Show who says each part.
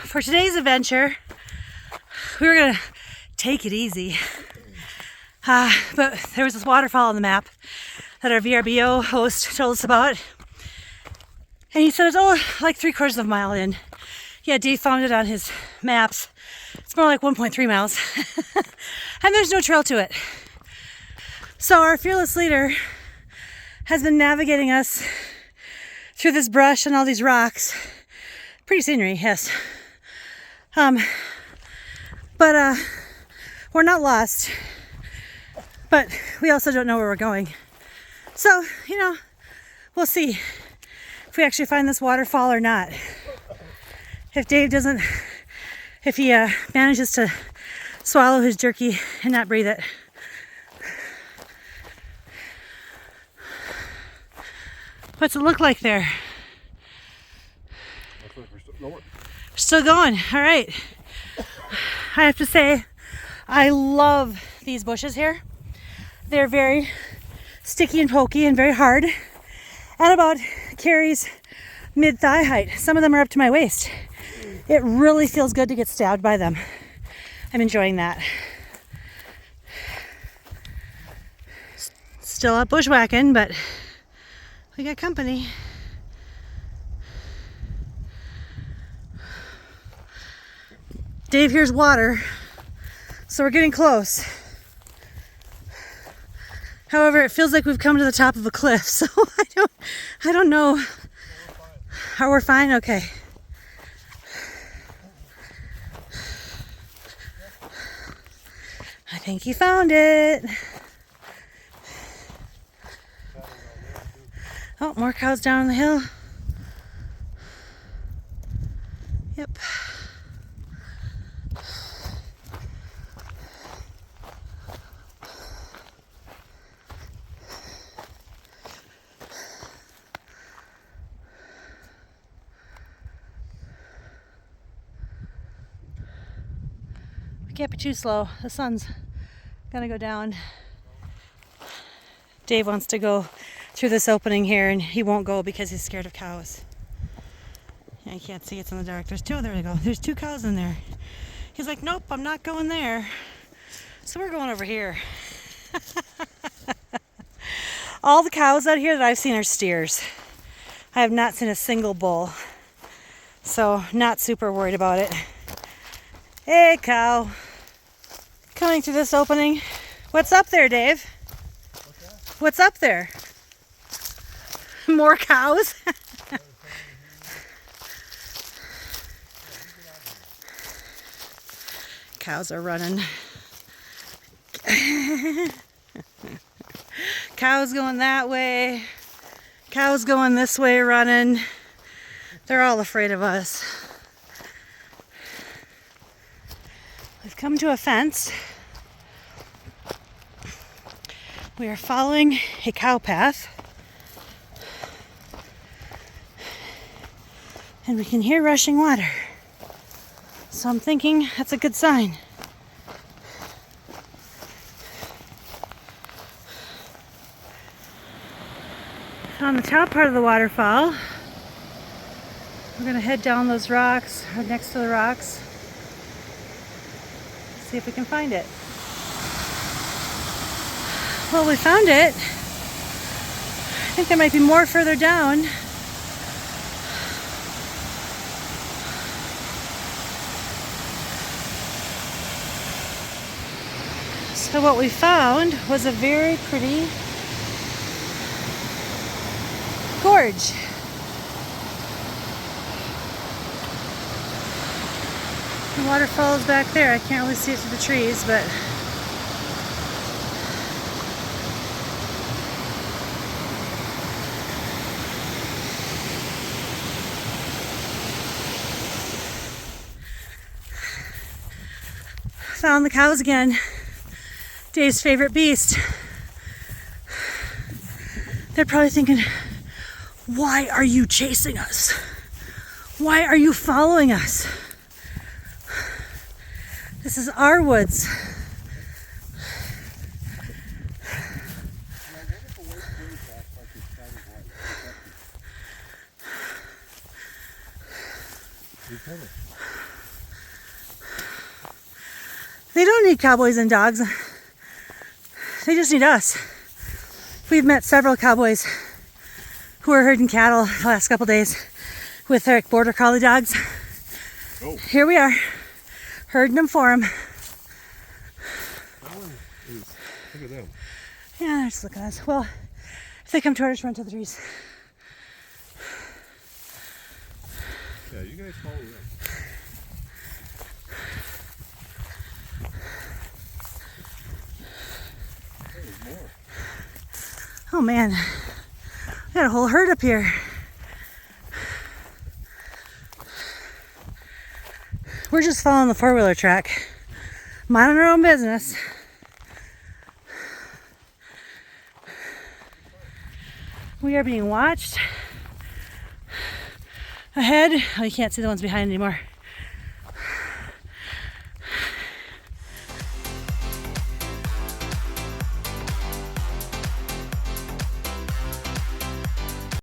Speaker 1: for today's adventure, we were gonna take it easy. But there was this waterfall on the map that our VRBO host told us about. And he said it's like 3/4 of a mile in. Yeah, Dave found it on his maps. It's more like 1.3 miles. And there's no trail to it. So our fearless leader has been navigating us through this brush and all these rocks. Pretty scenery, yes. But we're not lost. But we also don't know where we're going. So, we'll see if we actually find this waterfall or not. If he manages to swallow his jerky and not breathe it. What's it look like there?
Speaker 2: Looks like we're still going.
Speaker 1: Still going, all right. I have to say, I love these bushes here. They're very sticky and pokey and very hard. At about Carrie's mid-thigh height. Some of them are up to my waist. It really feels good to get stabbed by them. I'm enjoying that. Still out bushwhacking, but we got company. Dave hears water, so we're getting close. However, it feels like we've come to the top of a cliff, so I don't know. Oh, we're fine? Okay. I think you found it. Oh, more cows down the hill. Yep. We can't be too slow. The sun's gonna go down. Dave wants to go through this opening here, and he won't go because he's scared of cows. Yeah, you can't see, it's in the dark. There we go. There's 2 cows in there. He's like, nope, I'm not going there. So we're going over here. All the cows out here that I've seen are steers. I have not seen a single bull. So not super worried about it. Hey, cow. Coming through this opening. What's up there, Dave? What's up there? More cows? Cows are running. Cows going that way. Cows going this way running. They're all afraid of us. We've come to a fence. We are following a cow path. And we can hear rushing water. So I'm thinking that's a good sign. On the top part of the waterfall, we're going to head down those rocks, or next to the rocks. See if we can find it. Well, we found it. I think there might be more further down. So what we found was a very pretty gorge. The waterfall is back there. I can't really see it through the trees, but found the cows again. Dave's favorite beast. They're probably thinking, why are you chasing us? Why are you following us? This is our woods. They don't need cowboys and dogs. They just need us. We've met several cowboys who are herding cattle the last couple days with their border collie dogs.
Speaker 2: Oh.
Speaker 1: Here we are, herding them for them.
Speaker 2: That one is, look at them.
Speaker 1: Yeah, they're just looking at us. Well, if they come toward us, run to the trees.
Speaker 2: Yeah, you guys follow them. There's more.
Speaker 1: Oh man, we got a whole herd up here. We're just following the four-wheeler track, minding our own business. We are being watched. Ahead, oh, you can't see the ones behind anymore.